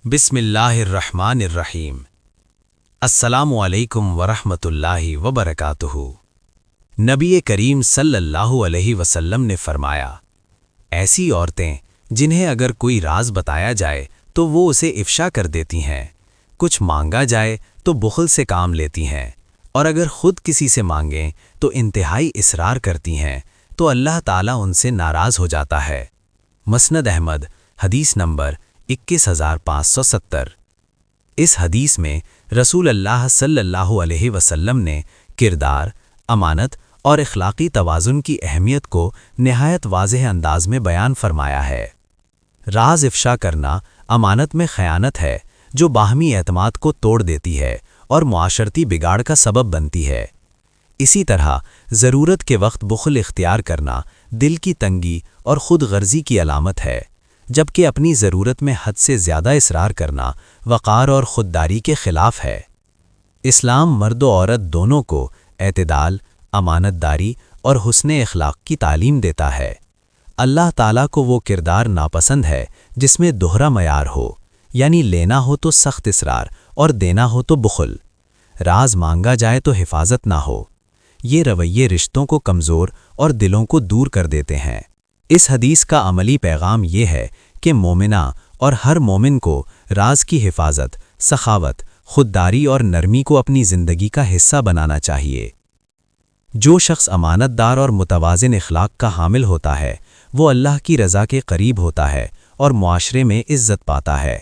بسم اللہ الرحمن الرحیم۔ السلام علیکم ورحمۃ اللہ وبرکاتہ۔ نبی کریم صلی اللہ علیہ وسلم نے فرمایا، ایسی عورتیں جنہیں اگر کوئی راز بتایا جائے تو وہ اسے افشا کر دیتی ہیں، کچھ مانگا جائے تو بخل سے کام لیتی ہیں، اور اگر خود کسی سے مانگیں تو انتہائی اصرار کرتی ہیں، تو اللہ تعالیٰ ان سے ناراض ہو جاتا ہے۔ مسند احمد، حدیث نمبر 21570۔ اس حدیث میں رسول اللہ صلی اللہ علیہ وسلم نے کردار، امانت اور اخلاقی توازن کی اہمیت کو نہایت واضح انداز میں بیان فرمایا ہے۔ راز افشا کرنا امانت میں خیانت ہے جو باہمی اعتماد کو توڑ دیتی ہے اور معاشرتی بگاڑ کا سبب بنتی ہے۔ اسی طرح ضرورت کے وقت بخل اختیار کرنا دل کی تنگی اور خود غرضی کی علامت ہے، جبکہ اپنی ضرورت میں حد سے زیادہ اصرار کرنا وقار اور خودداری کے خلاف ہے۔ اسلام مرد و عورت دونوں کو اعتدال، امانت داری اور حسن اخلاق کی تعلیم دیتا ہے۔ اللہ تعالیٰ کو وہ کردار ناپسند ہے جس میں دوہرا معیار ہو، یعنی لینا ہو تو سخت اصرار اور دینا ہو تو بخل، راز مانگا جائے تو حفاظت نہ ہو۔ یہ رویے رشتوں کو کمزور اور دلوں کو دور کر دیتے ہیں۔ اس حدیث کا عملی پیغام یہ ہے کہ مومنہ اور ہر مومن کو راز کی حفاظت، سخاوت، خودداری اور نرمی کو اپنی زندگی کا حصہ بنانا چاہیے۔ جو شخص امانت دار اور متوازن اخلاق کا حامل ہوتا ہے، وہ اللہ کی رضا کے قریب ہوتا ہے اور معاشرے میں عزت پاتا ہے۔